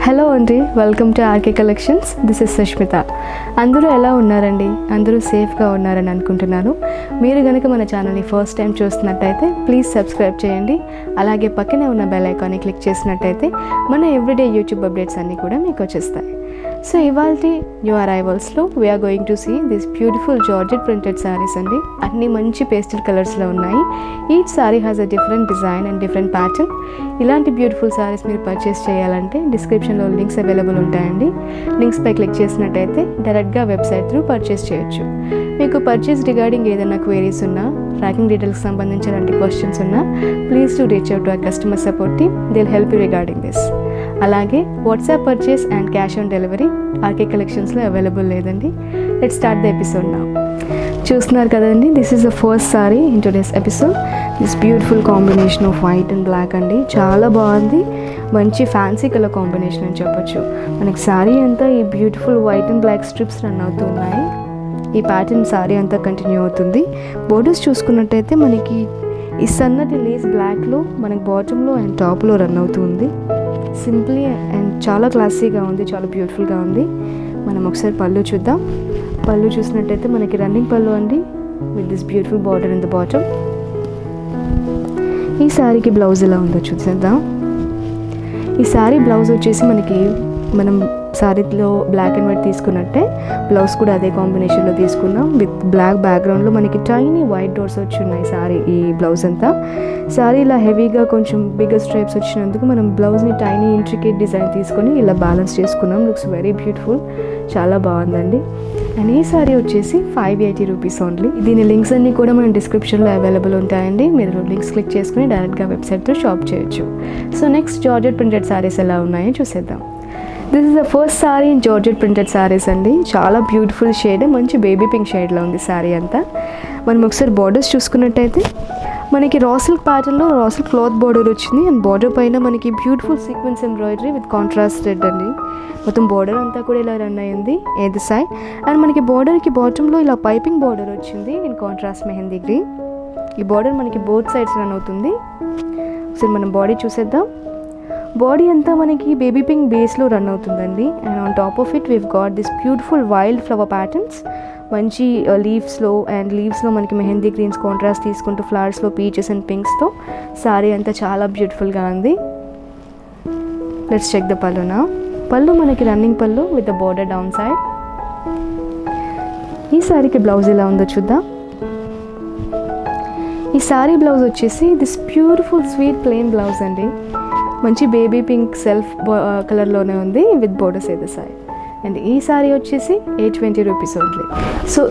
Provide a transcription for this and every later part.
Hello అండి, welcome to RK collections. This is Sushmita. అందరూ ఎలా ఉన్నారండి? అందరూ సేఫ్గా ఉన్నారని అనుకుంటున్నాను. మీరు కనుక మన ఛానల్ని ఫస్ట్ టైం చూస్తున్నట్టయితే ప్లీజ్ సబ్స్క్రైబ్ చేయండి. అలాగే పక్కనే ఉన్న బెల్ ఐకాన్ని క్లిక్ చేసినట్టయితే మన ఎవ్రీడే యూట్యూబ్ అప్డేట్స్ అన్నీ కూడా మీకు వచ్చేస్తాయి. సో ఇవాల్టి న్యూ అరైవల్స్లో we are going to see this beautiful georgette printed saris అండి. అన్ని మంచి పేస్టల్ కలర్స్లో ఉన్నాయి. Each sari has a different design and different pattern. ఇలాంటి బ్యూటిఫుల్ శారీస్ మీరు పర్చేస్ చేయాలంటే డిస్క్రిప్షన్లో లింక్స్ అవైలబుల్ ఉంటాయండి. లింక్స్పై క్లిక్ చేసినట్టయితే డైరెక్ట్గా వెబ్సైట్ త్రూ పర్చేస్ చేయొచ్చు. మీకు పర్చేస్ రిగార్డింగ్ ఏదైనా క్వైరీస్ ఉన్నా, ట్రాకింగ్ డీటెయిల్స్కి సంబంధించిన అలాంటి క్వశ్చన్స్ ఉన్నా, please to reach out to our customer support team. They will help you regarding this. అలాగే WhatsApp purchase and cash on delivery RK కలెక్షన్స్లో అవైలబుల్ లేదండి. Let's start the episode now. చూస్తున్నారు కదండి, this is the first sari in today's episode. This beautiful combination of white and black అండి. చాలా బాగుంది. మంచి fancy colour combination అని చెప్పొచ్చు. మనకి శారీ అంతా ఈ beautiful white and black stripes run అవుతూ ఉన్నాయి. ఈ ప్యాటర్న్ శారీ అంతా కంటిన్యూ అవుతుంది. బోర్డర్స్ చూసుకున్నట్టయితే మనకి ఈ సన్నటి లేస్ బ్లాక్లో మనకి బాటంలో అండ్ టాప్లో రన్ అవుతుంది. సింప్లీ అండ్ చాలా క్లాసీగా ఉంది, చాలా బ్యూటిఫుల్గా ఉంది. మనం ఒకసారి పళ్ళు చూద్దాం. పళ్ళు చూసినట్టయితే మనకి రన్నింగ్ పళ్ళు అండి, with this beautiful border in the bottom. ఈ శారీకి బ్లౌజ్ ఎలా ఉందో చూసేద్దాం. ఈ శారీ బ్లౌజ్ వచ్చేసి మనం శారీలో బ్లాక్ అండ్ వైట్ తీసుకున్నట్టే బ్లౌజ్ కూడా అదే కాంబినేషన్లో తీసుకున్నాం. విత్ బ్లాక్ బ్యాక్గ్రౌండ్లో మనకి టైనీ వైట్ డోర్స్ వచ్చి ఉన్నాయి శారీ ఈ బ్లౌజ్ అంతా. శారీ ఇలా హెవీగా కొంచెం బిగ్గర్ స్ట్రైప్స్ వచ్చినందుకు మనం బ్లౌజ్ని టైనీ ఇంట్రికేట్ డిజైన్ తీసుకొని ఇలా బ్యాలెన్స్ చేసుకున్నాం. లుక్స్ వెరీ బ్యూటిఫుల్, చాలా బాగుందండి. అండ్ ఈ శారీ వచ్చేసి 580 రూపీస్ ఓన్లీ. దీని లింక్స్ అన్నీ కూడా మన డిస్క్రిప్షన్లో అవైలబుల్ ఉంటాయండి. మీరు లింక్స్ క్లిక్ చేసుకుని డైరెక్ట్గా వెబ్సైట్తో షాప్ చేయొచ్చు. So next georgette printed saris ఎలా ఉన్నాయో చూసేద్దాం. This is the first sari in georgette printed saris అండి. చాలా బ్యూటిఫుల్ షేడ్, మంచి బేబీ పింక్ షేడ్లో ఉంది శారీ అంతా. మనం ఒకసారి బార్డర్స్ చూసుకున్నట్టయితే మనకి రా సిల్క్ ప్యాటర్న్లో రా సిల్క్ క్లాత్ బార్డర్ వచ్చింది. అండ్ బార్డర్ పైన మనకి beautiful sequence embroidery with contrast red అండి. మొత్తం బార్డర్ అంతా కూడా ఇలా రన్ అయ్యింది ఏది సైడ్. అండ్ మనకి బార్డర్కి బాటంలో ఇలా పైపింగ్ బార్డర్ వచ్చింది ఇన్ కాంట్రాస్ట్ మెహందీ గ్రీన్. ఈ బార్డర్ మనకి బోత్ సైడ్స్ రన్ అవుతుంది. ఒకసారి మనం బాడీ చూసేద్దాం. బాడీ అంతా మనకి బేబీ పింక్ బేస్లో రన్ అవుతుందండి. And on top of it weave got this beautiful wild flower patterns. మంచి లీవ్స్లో మనకి మెహందీ గ్రీన్స్ కాంట్రాస్ట్ తీసుకుంటూ ఫ్లవర్స్లో పీచెస్ అండ్ పింక్స్తో శారీ అంతా చాలా బ్యూటిఫుల్గా ఉంది. లెట్స్ చెక్ ద పళ్ళునా. పళ్ళు మనకి running pallu with the border down side. ఈ శారీకి బ్లౌజ్ ఎలా ఉందో చూద్దాం. ఈ శారీ బ్లౌజ్ వచ్చేసి this beautiful sweet plain blouse అండి. మంచి బేబీ పింక్ సెల్ఫ్ కలర్లోనే ఉంది విత్ బోర్డర్స్ ఏదో సైడ్. అండ్ ఈ శారీ వచ్చేసి 820 రూపీస్ ఓన్లీ. సో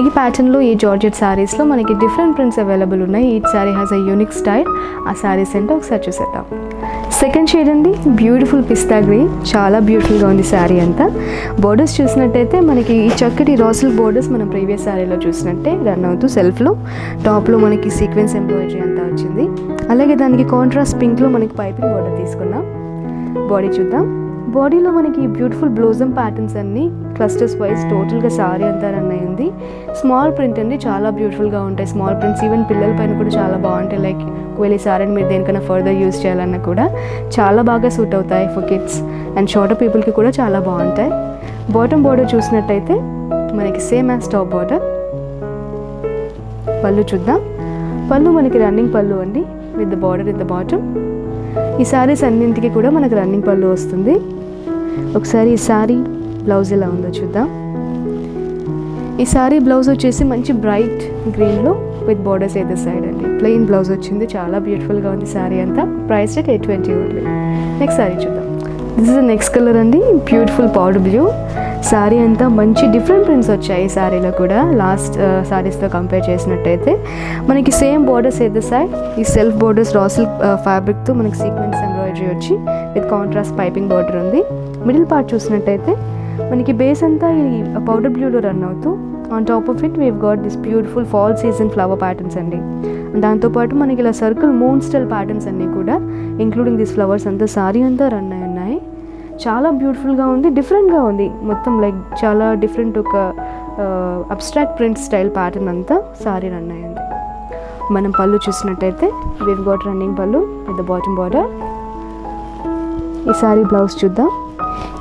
ఈ ప్యాటర్న్లో ఈ జార్జెట్ శారీస్లో మనకి డిఫరెంట్ ప్రింట్స్ అవైలబుల్ ఉన్నాయి. Each sari has a unique style. ఆ శారీస్ ఏంటో ఒకసారి చూసేద్దాం. సెకండ్ షేడ్ అండి, బ్యూటిఫుల్ పిస్తా గ్రీన్. చాలా బ్యూటిఫుల్గా ఉంది శారీ అంతా. బోర్డర్స్ చూసినట్టయితే మనకి ఈ చక్కటి రా సిల్క్ బోర్డర్స్ మనం ప్రీవియస్ శారీలో చూసినట్టే రన్ అవుతూ సెల్ఫ్లో టాప్లో మనకి సీక్వెన్స్ ఎంబ్రాయిడరీ అంతా వచ్చింది. అలాగే దానికి కాంట్రాస్ట్ పింక్లో మనకి పైపింగ్ బోర్డర్ తీసుకున్నాం. బాడీ చూద్దాం. బాడీలో మనకి బ్యూటిఫుల్ బ్లోజమ్ ప్యాటర్న్స్ అన్నీ క్లస్టర్స్ వైజ్ టోటల్గా శారీ అంతా రన్ అయ్యింది. స్మాల్ ప్రింట్ అండి, చాలా బ్యూటిఫుల్గా ఉంటాయి స్మాల్ ప్రింట్స్. ఈవెన్ పిల్లల పైన కూడా చాలా బాగుంటాయి. లైక్ ఒకవేళ ఈ శారీని మీరు దేనికైనా ఫర్దర్ యూజ్ చేయాలన్నా కూడా చాలా బాగా సూట్ అవుతాయి ఫర్ కిడ్స్ అండ్ షార్టర్ పీపుల్కి కూడా చాలా బాగుంటాయి. బాటమ్ బార్డర్ చూసినట్టయితే మనకి సేమ్ యాజ్ టాప్ బార్డర్. పళ్ళు చూద్దాం. పళ్ళు మనకి రన్నింగ్ పళ్ళు అండి with the border in the bottom. ఈ శారీస్ అన్నింటికి కూడా మనకి రన్నింగ్ పళ్ళు వస్తుంది. ఒకసారి ఈ శారీ బ్లౌజ్ ఎలా ఉందో చూద్దాం. ఈ శారీ బ్లౌజ్ వచ్చేసి మంచి బ్రైట్ గ్రీన్లో విత్ బార్డర్స్ ఏదో సైడ్ అండి. ప్లెయిన్ బ్లౌజ్ వచ్చింది. చాలా బ్యూటిఫుల్గా ఉంది శారీ అంతా. Price rate 820 only. Next sari చూద్దాం. This is the next colour అండి, బ్యూటిఫుల్ పౌడర్ బ్లూ. శారీ అంతా మంచి డిఫరెంట్ ప్రింట్స్ వచ్చాయి ఈ శారీలో కూడా. లాస్ట్ శారీస్తో కంపేర్ చేసినట్టయితే మనకి సేమ్ బార్డర్స్ ఏదో సైడ్. ఈ సెల్ఫ్ బార్డర్స్ రా సిల్క్ ఫ్యాబ్రిక్తో మనకి సీక్వెన్స్ ఎంబ్రాయిడరీ వచ్చి విత్ కాంట్రాస్ట్ పైపింగ్ బార్డర్ ఉంది. మిడిల్ పార్ట్ చూసినట్టయితే మనకి బేస్ అంతా ఈ పౌడర్ బ్లూలో రన్ అవుతూ on top of it weave got this beautiful fall season flower patterns అండి. దాంతోపాటు మనకి ఇలా సర్కిల్ మూన్ స్టైల్ ప్యాటర్న్స్ అన్నీ కూడా ఇంక్లూడింగ్ దిస్ ఫ్లవర్స్ అంతా శారీ అంతా రన్ అయి ఉన్నాయి. చాలా బ్యూటిఫుల్గా ఉంది, డిఫరెంట్గా ఉంది. మొత్తం లైక్ చాలా డిఫరెంట్ ఒక అబ్స్ట్రాక్ట్ ప్రింట్ స్టైల్ ప్యాటర్న్ అంతా శారీ రన్ అయ్యింది. మనం పళ్ళు చూసినట్టయితే weave got running pallu with the bottom border. ఈ శారీ బ్లౌజ్ చూద్దాం.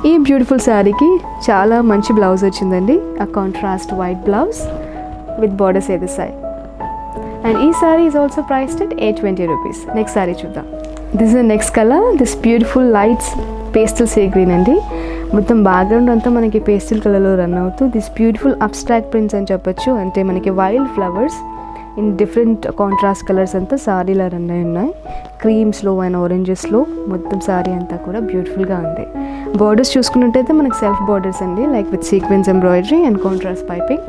ఈ బ్యూటిఫుల్ శారీకి చాలా మంచి బ్లౌజ్ వచ్చిందండి. ఆ contrast white blouse with borders ఏది సైడ్. అండ్ ఈ sari is also priced at 820 rupees. Next sari చూద్దాం. This is next colour. This beautiful lights pastel sea green అండి. మొత్తం బ్యాక్గ్రౌండ్ అంతా మనకి పేస్టల్ కలర్లో రన్ అవుతూ దిస్ బ్యూటిఫుల్ అబ్స్ట్రాక్ట్ ప్రింట్స్ అని చెప్పొచ్చు. అంటే మనకి wild flowers in different contrast colours అంతా సారీలో రన్ అయి ఉన్నాయి. క్రీమ్స్లో అండ్ ఆరెంజెస్లో మొత్తం సారీ అంతా కూడా బ్యూటిఫుల్గా ఉంది. బార్డర్స్ చూసుకున్నట్టయితే మనకి సెల్ఫ్ బార్డర్స్ అండి, like with sequence embroidery and contrast piping.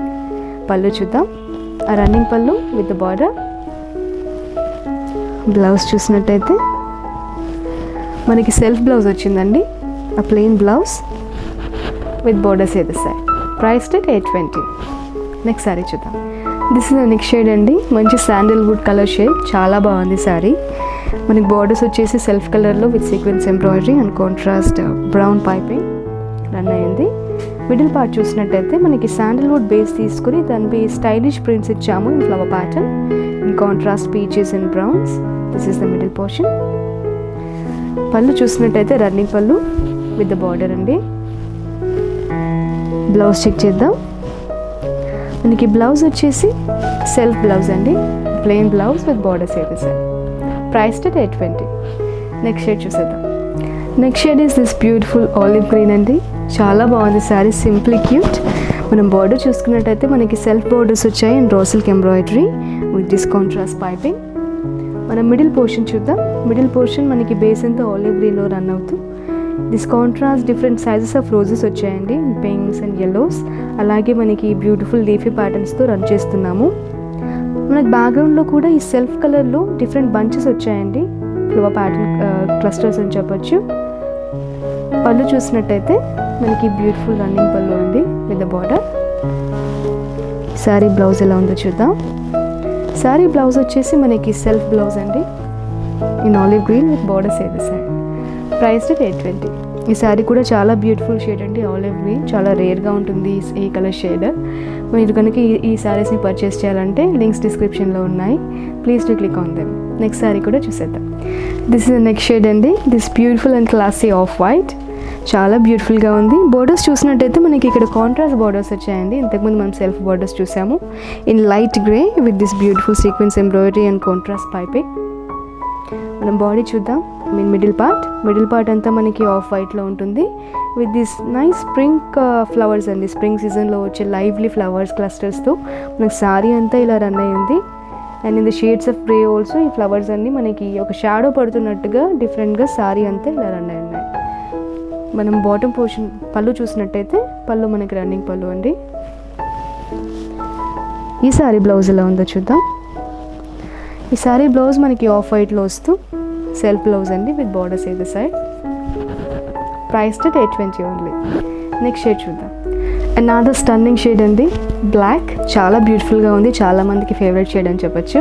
పళ్ళు చూద్దాం. ఆ running pallu with the border. Blouse చూసినట్టయితే మనకి సెల్ఫ్ బ్లౌజ్ వచ్చిందండి, ఆ ప్లెయిన్ బ్లౌజ్ విత్ బార్డర్స్ ఏది side. Priced at 820. Next sari చూద్దాం. దిస్ ఇస్ నెక్స్ట్ షేడ్ అండి. మంచి శాండిల్వుడ్ కలర్ షేడ్, చాలా బాగుంది శారీ. మనకి బార్డర్స్ వచ్చేసి సెల్ఫ్ కలర్లో with sequence embroidery and contrast brown piping run అయ్యింది. మిడిల్ పార్ట్ చూసినట్టయితే మనకి శాండిల్వుడ్ బేస్ తీసుకుని దానిపై స్టైలిష్ ప్రింట్స్ ఇచ్చాము in flower pattern in contrast peaches and browns. This is the middle portion. Pallu చూసినట్టయితే running pallu with the border అండి. Blouse check చేద్దాం. మనకి బ్లౌజ్ వచ్చేసి సెల్ఫ్ బ్లౌజ్ అండి, ప్లెయిన్ బ్లౌజ్ విత్ బార్డర్స్ అయితే sir. Priced at 820. Next shade చూసేద్దాం. Next shade is this beautiful olive green అండి. చాలా బాగుంది శారీ, సింప్లీ క్యూట్. మనం బార్డర్ చూసుకున్నట్టయితే మనకి సెల్ఫ్ బార్డర్స్ వచ్చాయి and raw silk embroidery with this contrast piping. మనం మిడిల్ పోర్షన్ చూద్దాం. మిడిల్ పోర్షన్ మనకి బేస్ అంతా ఆలివ్ గ్రీన్లో రన్ అవుతూ this contrast different sizes of roses వచ్చాయండి, పింక్స్ అండ్ yellows. అలాగే మనకి బ్యూటిఫుల్ లీఫీ ప్యాటర్న్స్తో రన్ చేస్తున్నాము. మనకి బ్యాక్గ్రౌండ్లో కూడా ఈ సెల్ఫ్ కలర్లో డిఫరెంట్ బంచెస్ వచ్చాయండి, ఫ్లవర్ ప్యాటర్న్ క్లస్టర్స్ అని చెప్పొచ్చు. పళ్ళు చూసినట్టయితే మనకి బ్యూటిఫుల్ రన్నింగ్ పళ్ళు అండి with the border. Sari blouse ఎలా ఉందో చూద్దాం. శారీ బ్లౌజ్ వచ్చేసి మనకి సెల్ఫ్ బ్లౌజ్ అండి in olive green with borders ఏది సైడ్. Priced at 820. ఈ శారీ కూడా చాలా బ్యూటిఫుల్ షేడ్ అండి, ఆలివ్ గ్రీన్. చాలా రేర్గా ఉంటుంది ఈ కలర్ షేడ్. మీరు కనుక ఈ శారీస్ని పర్చేస్ చేయాలంటే లింక్స్ డిస్క్రిప్షన్లో ఉన్నాయి, please to click on them. Next sari కూడా చూసేద్దాం. This is the next shade అండి. This beautiful and classy off white, చాలా బ్యూటిఫుల్గా ఉంది. బార్డర్స్ చూసినట్టయితే మనకి ఇక్కడ కాంట్రాస్ట్ బార్డర్స్ వచ్చాయండి. ఇంతకుముందు మనం సెల్ఫ్ బార్డర్స్ చూసాము in light grey with this beautiful sequence embroidery and contrast piping. మనం బాడీ చూద్దాం. మిడిల్ పార్ట్ అంతా మనకి ఆఫ్ వైట్లో ఉంటుంది with this nice spring flowers అండి. స్ప్రింగ్ సీజన్లో వచ్చే లైవ్లీ ఫ్లవర్స్ క్లస్టర్స్తో మనకి శారీ అంతా ఇలా రన్ అయ్యి ఉంది. And in the shades of grey also ఈ ఫ్లవర్స్ అన్నీ మనకి ఒక షాడో పడుతున్నట్టుగా డిఫరెంట్గా శారీ అంతా ఇలా రన్ అయి ఉన్నాయి. మనం బాటమ్ పోర్షన్ పళ్ళు చూసినట్టయితే పళ్ళు మనకి రన్నింగ్ పళ్ళు అండి. ఈ శారీ బ్లౌజ్ ఎలా ఉందో చూద్దాం. ఈ శారీ బ్లౌజ్ మనకి ఆఫ్ వైట్లో వస్తూ సెల్ఫ్ బ్లౌజ్ అండి విత్ బార్డర్స్ ఏది side. Priced at 820 only. Next shade చూద్దాం. అనదర్ స్టన్నింగ్ షేడ్ అండి, బ్లాక్. చాలా బ్యూటిఫుల్గా ఉంది, చాలామందికి ఫేవరెట్ షేడ్ అని చెప్పొచ్చు.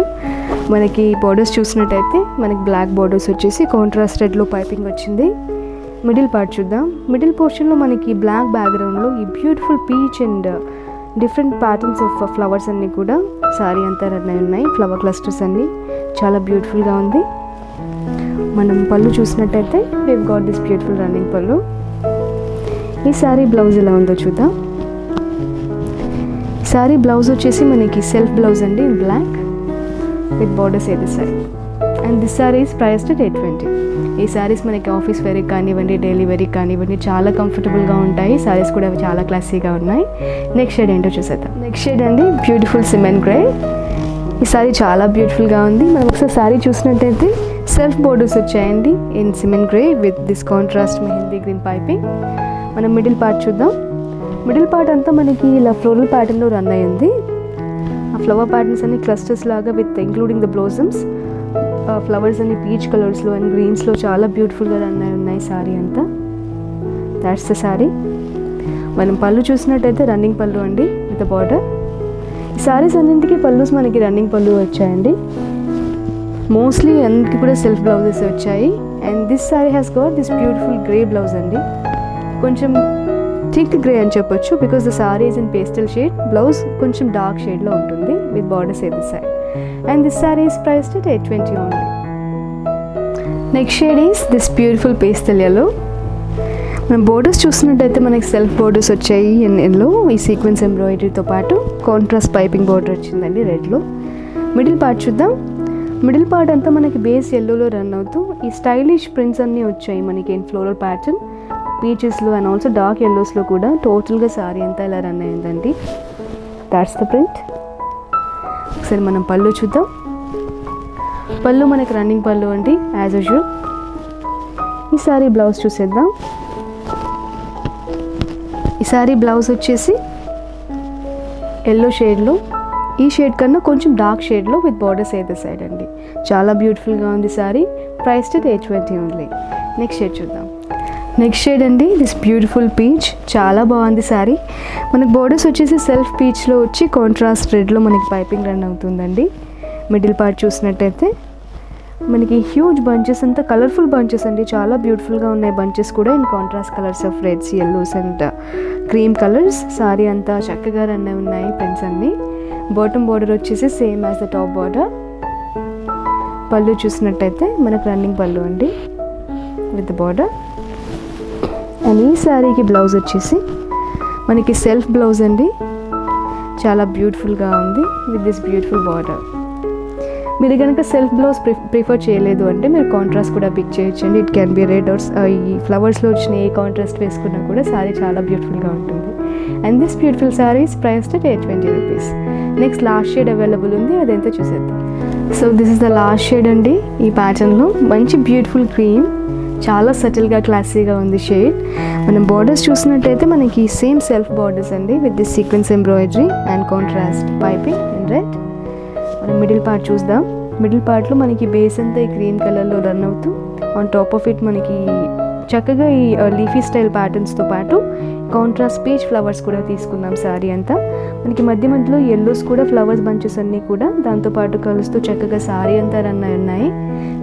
మనకి బార్డర్స్ చూసినట్టయితే మనకి బ్లాక్ బార్డర్స్ వచ్చేసి కాంట్రాస్ట్ రెడ్లో పైపింగ్ వచ్చింది. మిడిల్ పార్ట్ చూద్దాం. మిడిల్ పోర్షన్లో మనకి బ్లాక్ బ్యాక్గ్రౌండ్లో ఈ beautiful peach and different patterns of flowers అన్నీ కూడా శారీ అంతా రన్ అయి ఉన్నాయి. ఫ్లవర్ క్లస్టర్స్ అన్నీ చాలా బ్యూటిఫుల్గా ఉంది. మనం పళ్ళు చూసినట్టయితే we've got this beautiful running పళ్ళు. ఈ శారీ బ్లౌజ్ ఎలా ఉందో చూద్దాం. శారీ బ్లౌజ్ వచ్చేసి మనకి సెల్ఫ్ బ్లౌజ్ అండి ఇన్ బ్లాక్ విత్ బార్డర్స్ ఏది side. And this sari is priced at 820. ఈ శారీస్ మనకి ఆఫీస్ వేర్కి కానివ్వండి, డైలీ వేర్కి కానివ్వండి చాలా కంఫర్టబుల్గా ఉంటాయి. శారీస్ కూడా చాలా క్లాసీగా ఉన్నాయి. నెక్స్ట్ షేడ్ ఏంటో చూసేద్దాం. నెక్స్ట్ షేడ్ అండి బ్యూటిఫుల్ సిమెంట్ గ్రే. ఈ శారీ చాలా బ్యూటిఫుల్గా ఉంది. మనం ఒకసారి శారీ చూసినట్టయితే సెల్ఫ్ బోర్డర్స్ వచ్చాయండి in cement grey with this contrast mehndi green piping. మనం మిడిల్ పార్ట్ చూద్దాం. మిడిల్ పార్ట్ అంతా మనకి ఇలా ఫ్లోరల్ ప్యాటర్న్లో రన్ అయ్యింది. ఆ ఫ్లవర్ ప్యాటర్న్స్ అన్ని క్లస్టర్స్ లాగా with including the blossoms. Flowers అన్ని పీచ్ కలర్స్లో అండ్ గ్రీన్స్లో చాలా బ్యూటిఫుల్గా రన్ అయి ఉన్నాయి శారీ అంతా. That's the sari. మనం పళ్ళు చూసినట్టయితే రన్నింగ్ పళ్ళు అండి విత్ బార్డర్. ఈ శారీస్ అన్నింటికి పళ్ళుస్ మనకి రన్నింగ్ పళ్ళు వచ్చాయండి. మోస్ట్లీ అన్నిటికీ కూడా సెల్ఫ్ బ్లౌజెస్ వచ్చాయి. And this sari has got this beautiful grey blouse అండి. కొంచెం థిక్ గ్రే అని చెప్పొచ్చు because the sari is in pastel shade. Blouse కొంచెం డార్క్ షేడ్లో ఉంటుంది with borders at the side. And this sari is priced at 820 only. Next shade is this beautiful pastel yellow. మన borders చూసినట్టయితే మనకి సెల్ఫ్ బోర్డర్స్ వచ్చాయి yellow, ఈ సీక్వెన్స్ ఎంబ్రాయిడరీతో పాటు contrast piping border వచ్చిందండి రెడ్లో. మిడిల్ పార్ట్ చూద్దాం. మిడిల్ పార్ట్ అంతా మనకి బేస్ ఎల్లోలో రన్ అవుతూ ఈ స్టైలిష్ ప్రింట్స్ అన్నీ వచ్చాయి మనకి ఇన్ ఫ్లోరల్ ప్యాటర్న్, పీచెస్లో అండ్ ఆల్సో డార్క్ ఎల్లోస్లో కూడా టోటల్గా సారీ అంతా ఇలా రన్ అయిందండి. That's the print. ఒకసారి మనం పళ్ళు చూద్దాం. పళ్ళు మనకి రన్నింగ్ పళ్ళు అండి యాజ్ యూజువల్. ఈ సారీ బ్లౌజ్ చూసేద్దాం. ఈ సారీ బ్లౌజ్ వచ్చేసి ఎల్లో షేడ్లో, ఈ షేడ్ కన్నా కొంచెం డార్క్ షేడ్లో విత్ బార్డర్స్ అయితే సైడ్ అండి. చాలా బ్యూటిఫుల్గా ఉంది sorry. Price to 820 only. Next shade చూద్దాం. నెక్స్ట్ షేడ్ అండి దిస్ బ్యూటిఫుల్ పీచ్. చాలా బాగుంది సారీ. మనకి బార్డర్స్ వచ్చేసి సెల్ఫ్ పీచ్లో వచ్చి కాంట్రాస్ట్ రెడ్లో మనకి పైపింగ్ రన్ అవుతుందండి. మిడిల్ పార్ట్ చూసినట్టయితే మనకి హ్యూజ్ బంచెస్ అంతా కలర్ఫుల్ బంచెస్ అండి. చాలా బ్యూటిఫుల్గా ఉన్నాయి బంచెస్ కూడా in contrast colours of reds, yellows and cream colours. Sorry అంతా చక్కగా రన్ ఉన్నాయి ప్రింట్స్ అన్నీ. బాటమ్ బార్డర్ వచ్చేసి same as the top border. పళ్ళు చూసినట్టయితే మనకు రన్నింగ్ పళ్ళు అండి విత్ బార్డర్. అండ్ ఈ సారీకి బ్లౌజ్ వచ్చేసి మనకి సెల్ఫ్ బ్లౌజ్ అండి. చాలా బ్యూటిఫుల్గా ఉంది విత్ దిస్ బ్యూటిఫుల్ బార్డర్. మీరు కనుక సెల్ఫ్ బ్లౌజ్ ప్రిఫర్ చేయలేదు అంటే మీరు కాంట్రాస్ట్ కూడా పిక్ చేయొచ్చండి. It can be red or ఈ ఫ్లవర్స్లో వచ్చిన ఏ కాంట్రాస్ట్ వేసుకున్నా కూడా సారీ చాలా బ్యూటిఫుల్గా ఉంటుంది. And this beautiful saris price to 820 rupees. Next last shade available ఉంది, అదెంతో చూసేద్దాం. So this is the last shade అండి. ఈ ప్యాటర్న్లో మంచి బ్యూటిఫుల్ క్రీమ్, చాలా సటిల్గా క్లాసీగా ఉంది షేడ్. మనం బార్డర్స్ చూసినట్టయితే మనకి సేమ్ సెల్ఫ్ బార్డర్స్ అండి with this sequence embroidery and contrast piping in red. మనం మిడిల్ పార్ట్ చూద్దాం. మిడిల్ పార్ట్లో మనకి బేస్ అంతా ఈ క్రీమ్ కలర్లో రన్ అవుతూ ఆన్ టాప్ ఆఫ్ ఇట్ మనకి చక్కగా ఈ లీఫీ స్టైల్ ప్యాటర్న్స్తో పాటు కాంట్రాస్ట్ పీచ్ ఫ్లవర్స్ కూడా తీసుకున్నాం సారీ అంతా. మనకి మధ్య మధ్యలో ఎల్లోస్ కూడా ఫ్లవర్స్ బంచెస్ అన్నీ కూడా దాంతోపాటు కలుస్తూ చక్కగా సారీ అంతా రన్ అయి ఉన్నాయి.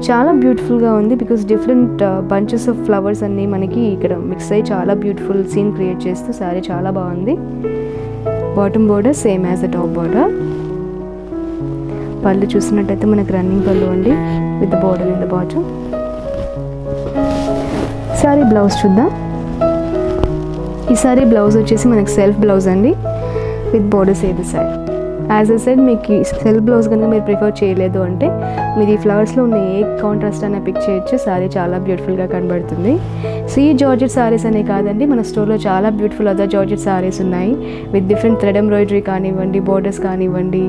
చాలా బ్యూటిఫుల్గా ఉంది because different bunches of flowers అన్నీ మనకి ఇక్కడ మిక్స్ అయ్యి చాలా బ్యూటిఫుల్ సీన్ క్రియేట్ చేస్తూ సారీ చాలా బాగుంది. Bottom border same as the top border. పళ్ళు చూసినట్టయితే మనకు రన్నింగ్ పళ్ళు అండి with the border in the bottom. Sorry blouse చూద్దాం. ఈ సారీ బ్లౌజ్ వచ్చేసి మనకి సెల్ఫ్ బ్లౌజ్ అండి విత్ బార్డర్స్ ఏది సైడ్. యాజ్ అ సైడ్ మీకు సెల్ఫ్ బ్లౌజ్ కనుక మీరు ప్రిఫర్ చేయలేదు అంటే మీరు ఈ ఫ్లవర్స్లో ఉన్న ఏ కాంట్రాస్ట్ అయినా పిక్ చేయొచ్చు. సారీ చాలా బ్యూటిఫుల్గా కనబడుతుంది. సో ఈ జార్జెట్ సారీస్ అనే కాదండి, మన స్టోర్లో చాలా బ్యూటిఫుల్ అదర్ జార్జెట్ సారీస్ ఉన్నాయి విత్ డిఫరెంట్ థ్రెడ్ ఎంబ్రాయిడరీ కానివ్వండి, బార్డర్స్ కానివ్వండి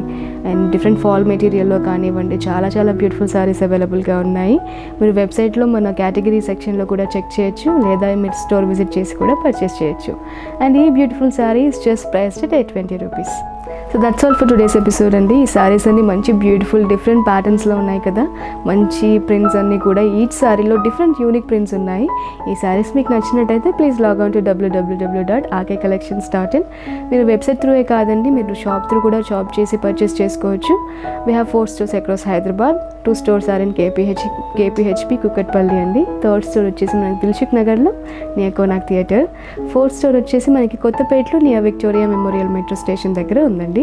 అండ్ డిఫరెంట్ ఫాల్ మెటీరియల్లో కానివ్వండి, చాలా చాలా బ్యూటిఫుల్ సారీస్ అవైలబుల్గా ఉన్నాయి. మీరు వెబ్సైట్లో మన కేటగిరీ సెక్షన్లో కూడా చెక్ చేయొచ్చు, లేదా మీరు స్టోర్ విజిట్ చేసి కూడా పర్చేస్ చేయొచ్చు. అండ్ ఈ beautiful sorry is just priced at 820 rupees. So that's all for today's episode అండి. ఈ సారీస్ అన్ని మంచి బ్యూటిఫుల్ డిఫరెంట్ ప్యాటర్న్స్లో ఉన్నాయి కదా, మంచి ప్రింట్స్ అన్నీ కూడా ఈచ్ సారీలో డిఫరెంట్ యూనిక్ ప్రింట్స్ ఉన్నాయి. ఈ సారీస్ మీకు నచ్చినట్టయితే please log on to www.rkcollections.in. మీరు వెబ్సైట్ త్రూయే కాదండి, మీరు షాప్ త్రూ కూడా షాప్ చేసి పర్చేస్ చేసుకోవచ్చు. We have 4 stores across Hyderabad. 2 stores are in KPHP Kukatpally అండి. 3rd store వచ్చేసి మనకి దిల్సుఖ్ నగర్లో near Konark theatre. 4th store వచ్చేసి మనకి కొత్తపేటలో near Victoria Memorial metro station దగ్గర ఉందండి.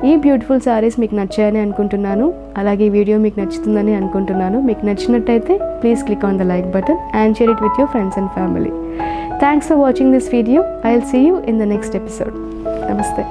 ఈ బ్యూటిఫుల్ సారీస్ మీకు నచ్చాయని అనుకుంటున్నాను, అలాగే ఈ వీడియో మీకు నచ్చుతుందని అనుకుంటున్నాను. మీకు నచ్చినట్టయితే please click on the like button and share it with your friends and family. Thanks for watching this video. I'll see you in the next episode. Namaste.